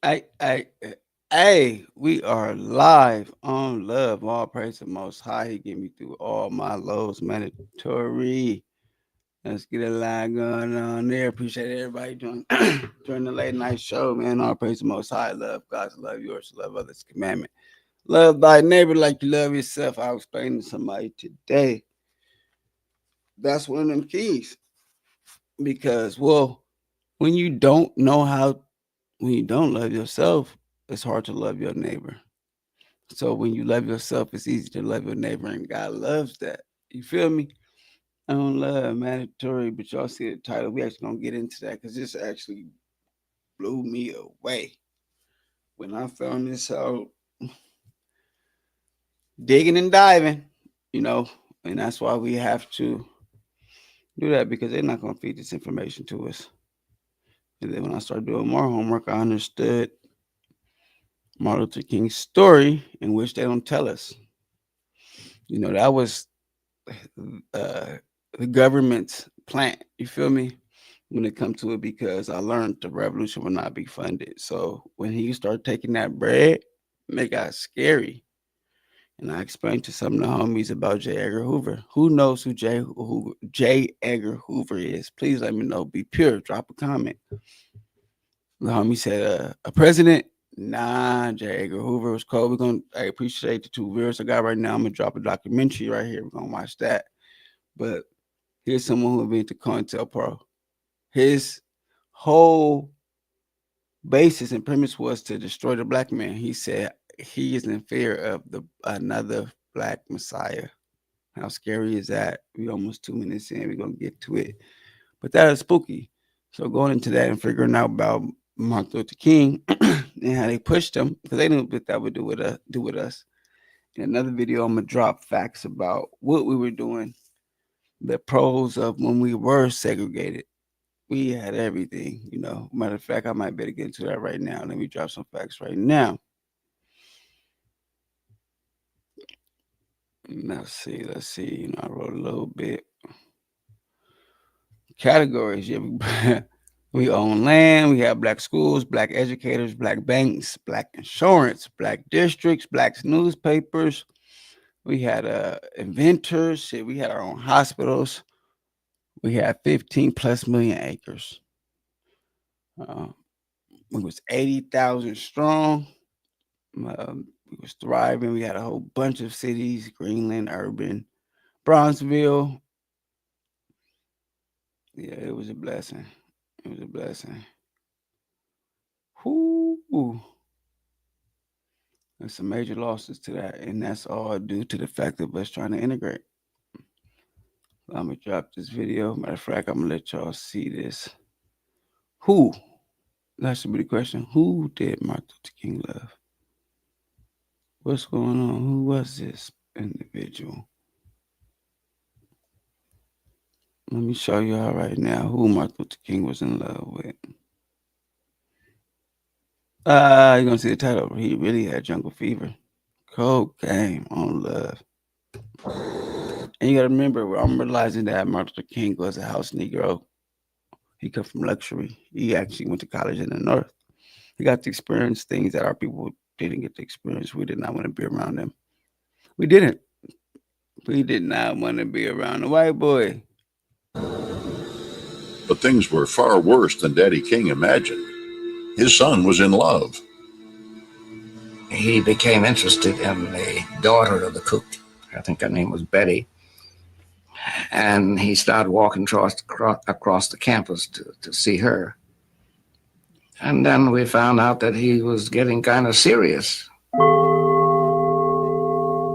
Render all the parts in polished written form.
I, hey, we are live on Love. All praise the Most High. He get me through all my lows, mandatory. Let's get a line going on there. Appreciate everybody doing during the late night show, man. All praise the Most High. Love God's love yours, love others. Commandment. Love thy neighbor like you love yourself. I'll explain to somebody today. That's one of them keys because, well, when you don't know how, when you don't love yourself, it's hard to love your neighbor. So when you love yourself, it's easy to love your neighbor, and God loves that. You feel me? I don't love mandatory, but y'all see the title. We actually gonna get into that because this actually blew me away when I found this out. Digging and diving, you know, and that's why we have to do that because they're not gonna feed this information to us. And then when I started doing more homework, I understood Martin Luther King's story, in which they don't tell us. You know, that was uh, the government's plan. You feel me? When it comes to it, because I learned the revolution will not be funded. So when he started taking that bread, it got scary. And I explained to some of the homies about J. Edgar Hoover. Who knows who J. Edgar Hoover is? Please let me know. Be pure. Drop a comment. The homie said, a president? Nah, J. Edgar Hoover was cold. I appreciate the 2 viewers I got right now. I'm gonna drop a documentary right here. We're gonna watch that. But here's someone who been to COINTELPRO. His whole basis and premise was to destroy the black man. He said he is in fear of another black messiah. How scary is that? We almost 2 minutes in. We're gonna get to it, but that is spooky. So going into that and figuring out about Martin Luther King and how they pushed him because they knew what that would do with us. In another video, I'm gonna drop facts about what we were doing, the pros of when we were segregated. We had everything, you know. Matter of fact, I might better get into that right now. Let me drop some facts right now. Let's see. You know, I wrote a little bit. Categories. Yeah, we own land. We have black schools, black educators, black banks, black insurance, black districts, black newspapers. We had inventors. Shit, we had our own hospitals. We had 15 plus million acres. Uh, it was 80,000 strong. We was thriving. We had a whole bunch of cities: Greenland, urban, Bronzeville. Yeah, it was a blessing. It was a blessing. Whoo. There's some major losses to that, and that's all due to the fact of us trying to integrate. I'm gonna drop this video. Matter of fact, I'm gonna let y'all see this. Who? That should be the question. Who did Martin Luther King love? What's going on? Who was this individual? Let me show y'all right now who Martin Luther King was in love with. You're gonna see the title. He really had jungle fever. Cold game on love. And you gotta remember, I'm realizing that Martin Luther King was a house Negro. He come from luxury. He actually went to college in the North. He got to experience things that our people didn't get to experience. We did not want to be around them. We didn't. We did not want to be around the white boy. But things were far worse than Daddy King imagined. His son was in love. He became interested in the daughter of the cook. I think her name was Betty. And he started walking across the campus to see her. And then we found out that he was getting kind of serious.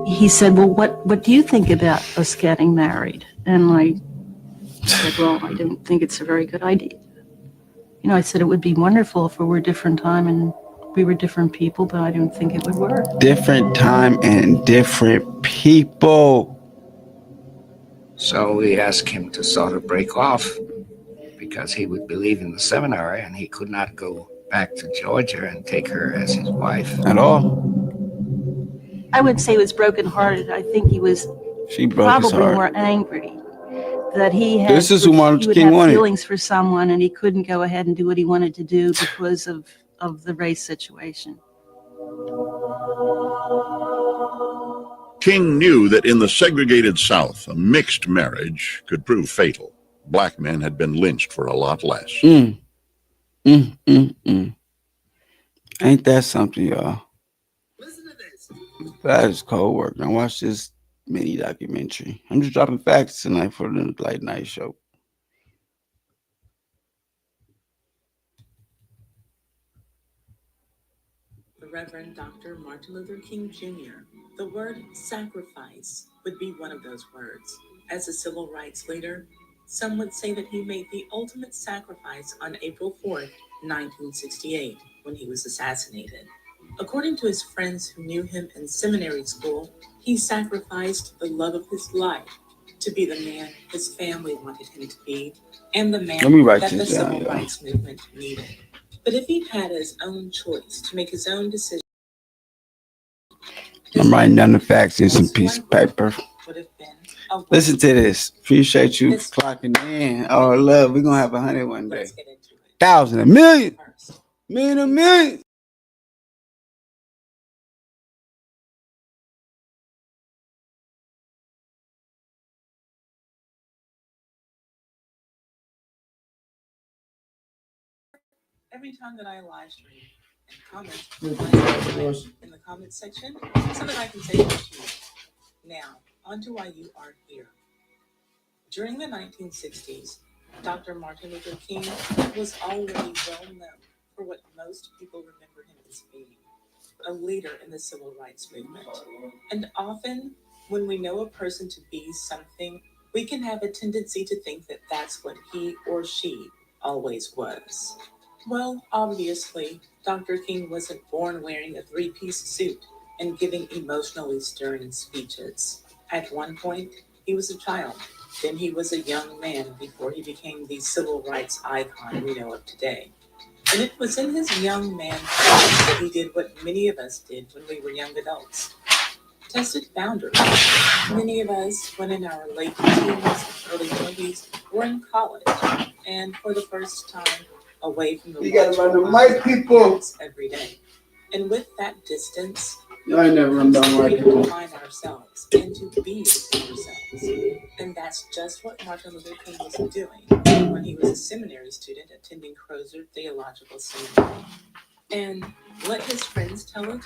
He said, well, what do you think about us getting married? And I said, well, I don't think it's a very good idea. You know, I said it would be wonderful if we were a different time and we were different people, but I don't think it would work. Different time and different people. So we asked him to sort of break off because he would be leaving the seminary and he could not go back to Georgia and take her as his wife. At all. I would say he was brokenhearted. I think he was probably more angry that he This is who Martin Luther King have wanted. feelings for someone and he couldn't go ahead and do what he wanted to do because of of the race situation. King knew that in the segregated South, a mixed marriage could prove fatal. Black men had been lynched for a lot less. Ain't that something, y'all? That is cold work. Now watch this mini documentary. I'm just dropping facts tonight for the late night show. The Reverend Dr. Martin Luther King Jr. The word sacrifice would be one of those words. As a civil rights leader, some would say that he made the ultimate sacrifice on April 4th, 1968, when he was assassinated. According to his friends who knew him in seminary school, he sacrificed the love of his life to be the man his family wanted him to be and the man that the civil rights movement needed. But if he'd had his own choice to make his own decision, I'm writing down the facts in some piece of paper. Listen to this. Appreciate you clocking in. Oh, love, we're going to have 100 one day. 1,000, a million. A million. Every time that I live stream and comment in the comment section so that I can say what you know. Now, on to why you are here. During the 1960s, Dr. Martin Luther King was already well known for what most people remember him as being, a leader in the civil rights movement. And often, when we know a person to be something, we can have a tendency to think that that's what he or she always was. Well, obviously, Dr. King wasn't born wearing a three-piece suit and giving emotionally stirring speeches. At one point, he was a child. Then he was a young man before he became the civil rights icon we know of today. And it was in his young man that he did what many of us did when we were young adults. Tested boundaries. Many of us, when in our late teens, early 20s, were in college. And for the first time, away from the you gotta run the mic, people every day. And with that distance, you ain't never run down mic, to define ourselves and to be ourselves. And that's just what Martin Luther King was doing when he was a seminary student attending Crozer Theological Seminary. And let his friends tell it,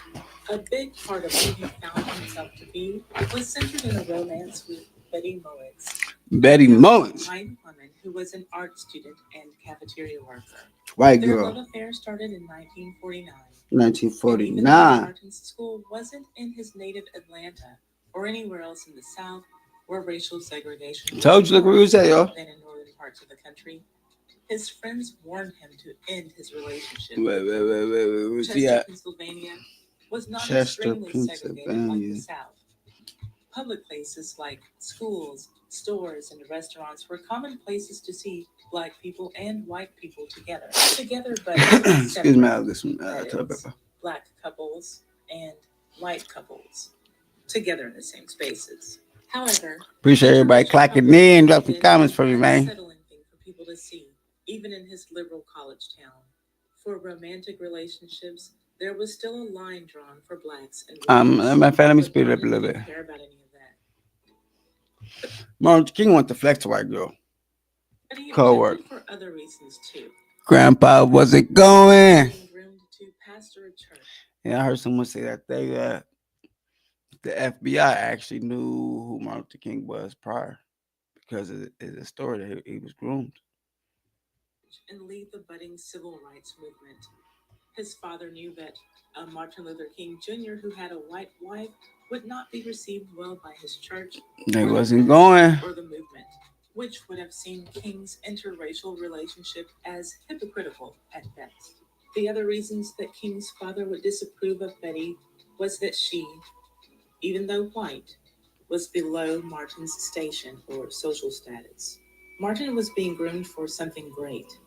a big part of who he found himself to be was centered in a romance with Betty Mullins. Betty Mullins, a white woman who was an art student and cafeteria worker. White Their girl. love affair started in 1949. 1949. Martin's school wasn't in his native Atlanta or anywhere else in the South where racial segregation Told you, look where we was at, y'all. Than in northern parts of the country. His friends warned him to end his relationship. Wait. Chester, Pennsylvania was not extremely segregated like the South. Public places like schools, stores, and restaurants were common places to see Black people and white people together, but excuse me, I'll get some Black couples and white couples together in the same spaces. However, appreciate everybody clocking in. Drop some comments for me, man. Unsettling thing for people to see, even in his liberal college town. For romantic relationships, there was still a line drawn for Blacks and whites. Let me speed it up a little bit. Didn't care about any of that. Martin King wants to flex a white girl. Cold work. For other reasons too. Grandpa wasn't going. Yeah, I heard someone say that the FBI actually knew who Martin Luther King was prior because of the story that he was groomed. And lead the budding civil rights movement. His father knew that Martin Luther King Jr., who had a white wife, would not be received well by his church. They wasn't going. Or the movement, which would have seen King's interracial relationship as hypocritical at best. The other reasons that King's father would disapprove of Betty was that she, even though white, was below Martin's station or social status. Martin was being groomed for something great,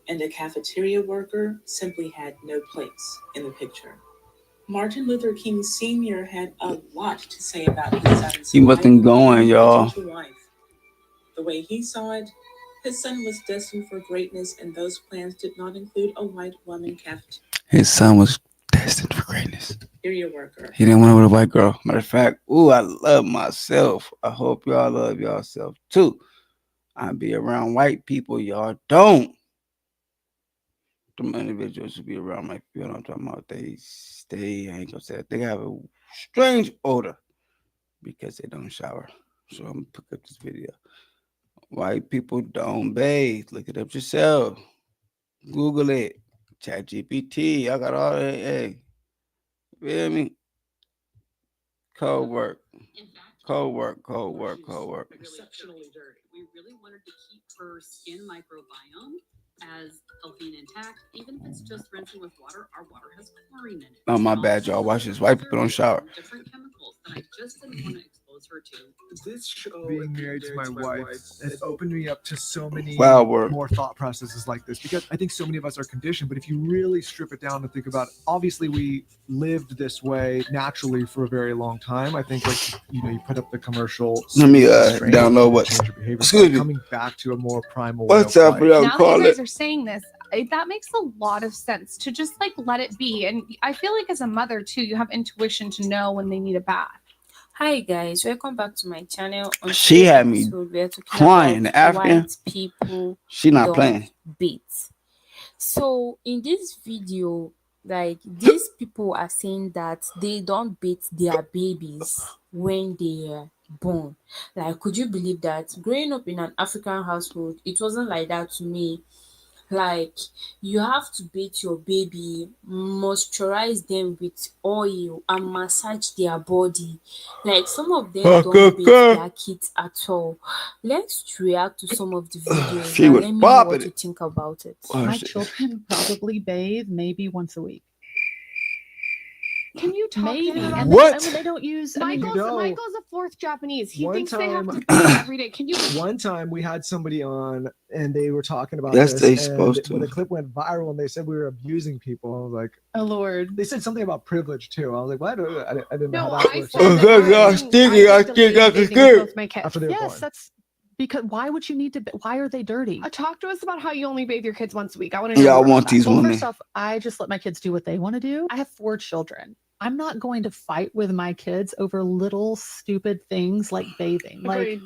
and a cafeteria worker simply had no place in the picture. Martin Luther King Sr. had a lot to say about his son's he wasn't going, y'all. Wife. The way he saw it, his son was destined for greatness, and those plans did not include a white woman cafeteria. His son was destined for greatness. Area worker. He didn't want to with a white girl. Matter of fact, I love myself. I hope y'all love yourself too. I be around white people, y'all don't. Them individuals who be around white people, I'm talking about, I ain't gonna say it, they have a strange odor because they don't shower. So I'm gonna pick up this video. White people don't bathe. Look it up yourself. Google it. Chat GPT. I got all that. Hey, feel me? Cold work. Cold work. Exceptionally dirty. We really wanted to keep her skin microbiome as healthy and intact, even if it's just rinsing with water. Our water has chlorine in it. Oh, my bad, y'all. Watch this. White people don't shower. Different chemicals that I just didn't want to expose her to. This show, being married to my wife, has opened me up to so many Wow, more thought processes like this, because I think so many of us are conditioned. But if you really strip it down and think about it, obviously we lived this way naturally for a very long time. I think, like, you put up the commercial. Let me download what. Excuse me. Coming back to a more primal. What's up, y'all? Now that you guys are saying this, that makes a lot of sense to just like let it be. And I feel like as a mother too, you have intuition to know when they need a bath. Hi guys, welcome back to my channel. She had me crying. African white people she not playing. Beat. So in this video, like, these people are saying that they don't beat their babies when they are born. Like, could you believe that? Growing up in an African household, it wasn't like that to me. Like, you have to bathe your baby, moisturize them with oil and massage their body. Like, some of them don't bathe their kids at all. Let's react to some of the videos and let me know what you think about it. My children probably bathe maybe once a week. Can you talk Maybe. and What? They don't use. Michael's a fourth Japanese. He thinks they have to bathe every day. Can you? One time we had somebody on and they were talking about Yes, this, they and supposed to. when the clip went viral and they said we were abusing people, I was like, Oh Lord. they said something about privilege too. I was like, what? I didn't know No, how that I works. said both my kids. After they were born. Yes, that's because why would you need to? Why are they dirty? Talk to us about how you only bathe your kids once a week. I want to know. Y'all more want about that. these Well, women. first off, I just let my kids do what they want to do. I have 4 children. I'm not going to fight with my kids over little stupid things like bathing. Agreed.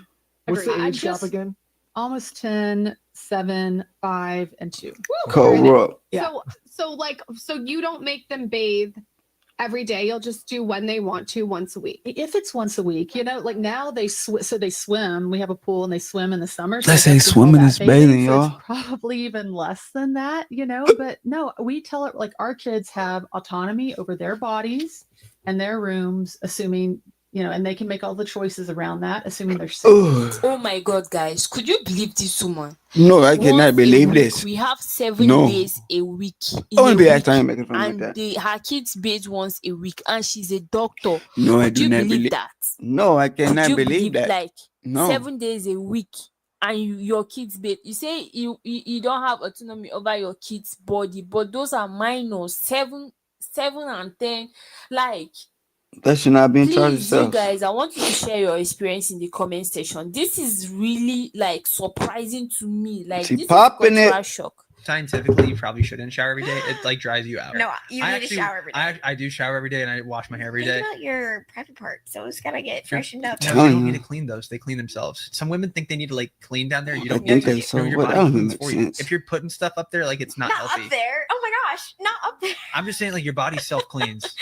What's the Agreed. age gap again? Almost 10, 7, 5, and 2. Cold work. Yeah. So you don't make them bathe every day. You'll just do when they want to once a week. If it's once a week, like now they they swim. We have a pool and they swim in the summer. Let's say swimming is bathing, so y'all. it's probably even less than that, But no, we tell it like our kids have autonomy over their bodies and their rooms, assuming and they can make all the choices around that, assuming they're safe. Ugh. Oh my god, guys, could you believe this woman? No, I cannot Once a believe week, this. We have 7 No. days a week. I want to be that time making fun like And that. her kids bathe once a week, and she's a doctor. No, I Could do you not believe believe that? No, I Could cannot you believe that. Like, No. 7 days a week, and your kids bathe. You say you don't have autonomy over your kids' body, but those are minors, 7 and 10. Like, That should not be in charge of please, you yourself. guys, I want you to share your experience in the comment section. This is really, like, surprising to me. Like, She this popping is it. cultural shock. Scientifically, you probably shouldn't shower every day. It like dries you out. No, you need to shower every day. I do shower every day, and I wash my hair every Think day. about your private parts. So it's gotta get freshened up. No, you don't need to clean those. They clean themselves. Some women think they need to like clean down there. You don't think need they to. so. No, your What? body That don't cleans make for you. sense. If you're putting stuff up there, like it's not Not healthy. up there. Oh my gosh, not up there. I'm just saying, like your body self cleans.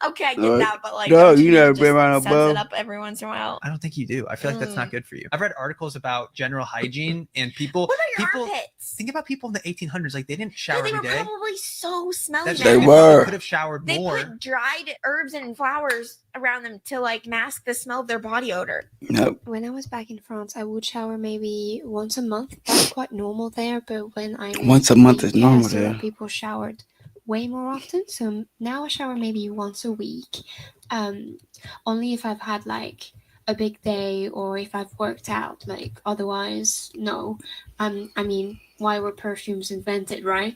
Okay, I get No, that, but like, no, don't you you never just been around sense above. it up every once in a while? I don't think you do. I feel like that's not good for you. I've read articles about general hygiene and people. What about your people armpits? think about people in the 1800s. Like they didn't Yeah, shower they were every day. probably so smelly. That's They man. were. Could have showered They more. put dried herbs and flowers around them to like mask the smell of their body odor. Nope. When I was back in France, I would shower maybe once a month. That's quite normal there. But when I moved Once a to month the is UK, normal I saw there. that people showered way more often. So now I shower maybe once a week. Only if I've had like a big day or if I've worked out. Like otherwise, no. I mean, why were perfumes invented, right?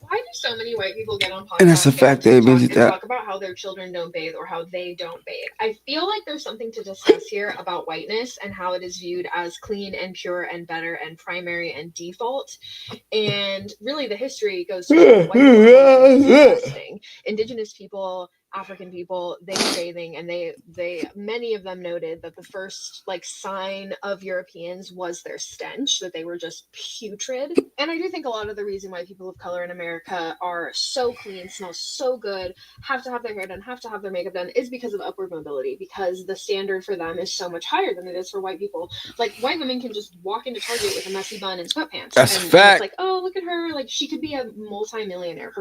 Why do so many white people get on podcasts And that's a fact. They admitted and that. talk about how their children don't bathe or how they don't bathe? I feel like there's something to discuss here about whiteness and how it is viewed as clean and pure and better and primary and default. And really, the history goes to show white people are disgusting. Indigenous people, African people, they were bathing, and they many of them noted that the first like sign of Europeans was their stench, that they were just putrid. And I do think a lot of the reason why people of color in America are so clean, smell so good, have to have their hair done, have to have their makeup done, is because of upward mobility, because the standard for them is so much higher than it is for white people. Like, white women can just walk into Target with a messy bun and sweatpants. That's and a fact. It's like, oh, look at her. Like, she could be a multi-millionaire.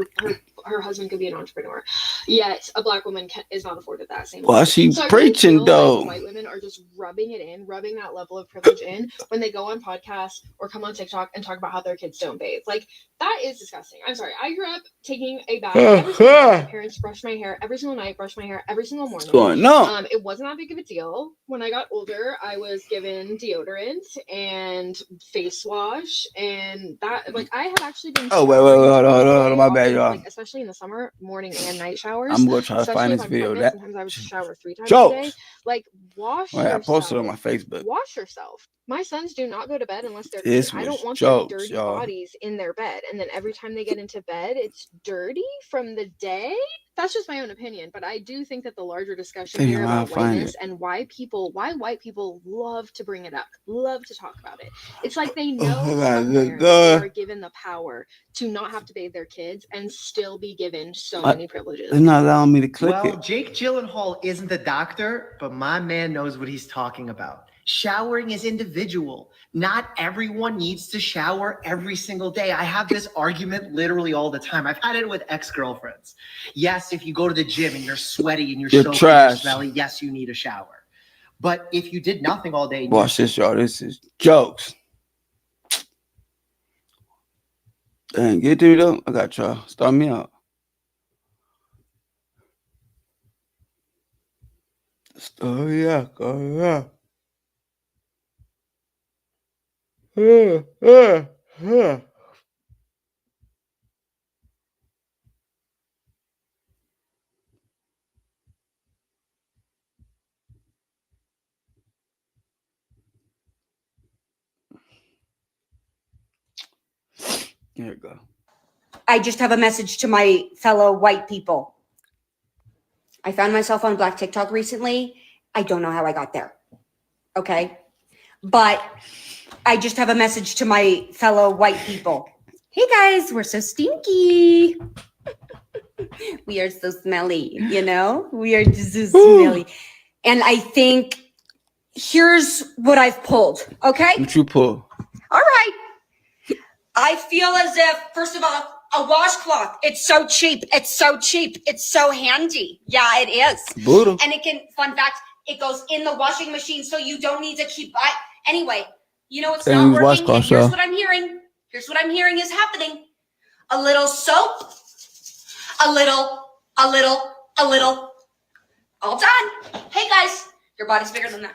Her husband could be an entrepreneur. Yet a black woman is not afforded that same. Well, she so preaching, like though. white women are just rubbing it in, rubbing that level of privilege in when they go on podcasts or come on TikTok and talk about how their kids don't bathe. Like, that is disgusting. I'm sorry. I grew up taking a bath every single day. My parents brushed my hair every single night, brushed my hair every single morning. Going on? It wasn't that big of a deal. When I got older, I was given deodorant and face wash, and that, like, I have actually been. Oh, wait, hold on, my bad, y'all. Like, especially in the summer, morning and night showers. I'm gonna try to Especially find if this I'm video. pregnant, That sometimes I would shower 3 times jokes. a day. Like, wash Wait, yourself. I posted it on my Facebook. Wash yourself. My sons do not go to bed unless they're This clean. I don't was want jokes, their dirty y'all. bodies in their bed, and then every time they get into bed, it's dirty from the day. That's just my own opinion, but I do think that the larger discussion Damn, here I'll about find whiteness it. and why white people love to bring it up, love to talk about it. It's like they know some parents are given the power to not have to bathe their kids and still be given so many privileges. They're not allowing me to click Well, it. Jake Gyllenhaal isn't the doctor, but my man knows what he's talking about. Showering is individual. Not everyone needs to shower every single day. I have this argument literally all the time. I've had it with ex-girlfriends. Yes, if you go to the gym and you're sweaty and you're soaked and trash. you're smelly, yes, you need a shower. But if you did nothing all day, and Watch this, y'all. This is jokes. Dang, get to me though. I got y'all. Start me out. Oh yeah, oh yeah. Here we go. I just have a message to my fellow white people. I found myself on Black TikTok recently. I don't know how I got there. Okay? But I just have a message to my fellow white people. Hey guys, we're so stinky. We are so smelly, you know? We are just so smelly. And I think here's what I've pulled, okay? What you pull? All right. I feel as if, first of all, a washcloth. It's so cheap. It's so cheap. It's so handy. Yeah, it is. Buddha. And it can, fun fact, it goes in the washing machine, so you don't need to keep buying. Anyway, you know what's not working? And here's what I'm hearing. Here's what I'm hearing is happening. A little soap. A little. All done. Hey guys, your body's bigger than that.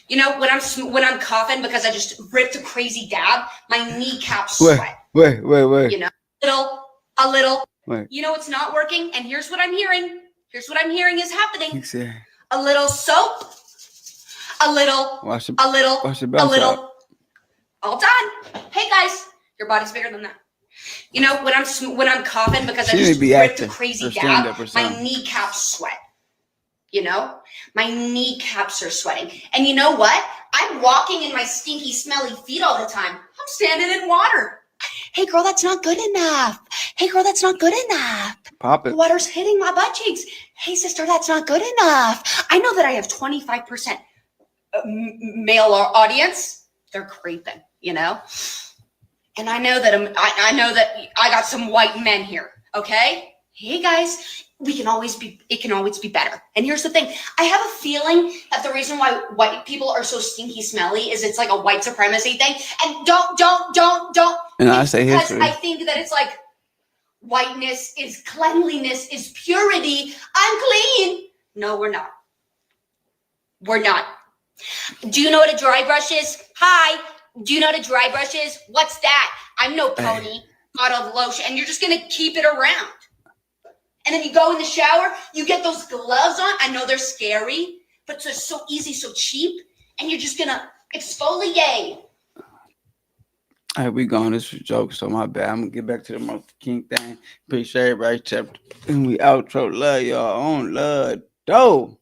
You know, when I'm coughing because I just ripped a crazy dab, my kneecaps sweat. Wait. You know, a little. Wait. You know, it's not working. And here's what I'm hearing. Here's what I'm hearing is happening. He said, a little soap. A little. wash your A bounce little. out. All done. Hey guys, your body's bigger than that. You know, when I'm coughing because I just ripped a crazy dab, my kneecaps sweat. You know, my kneecaps are sweating. And you know what? I'm walking in my stinky, smelly feet all the time. I'm standing in water. Hey, girl, that's not good enough. Hey, girl, that's not good enough. Pop it. The water's hitting my butt cheeks. Hey, sister, that's not good enough. I know that I have 25% male audience. They're creeping, you know? And I know that I know that I got some white men here, okay? Hey, guys. It can always be better. And here's the thing. I have a feeling that the reason why white people are so stinky smelly is it's like a white supremacy thing. And don't. And I say history. Because I think that it's like whiteness is cleanliness is purity. I'm clean. No, we're not. We're not. Do you know what a dry brush is? Hi. Do you know what a dry brush is? What's that? I'm no pony. bottle of lotion and you're just going to keep it around. And then you go in the shower, you get those gloves on. I know they're scary, but they're so easy, so cheap. And you're just going to exfoliate. All right, we gone. This was jokes, so my bad. I'm going to get back to the most king thing. Appreciate everybody. And we outro. Love y'all on love. Dope.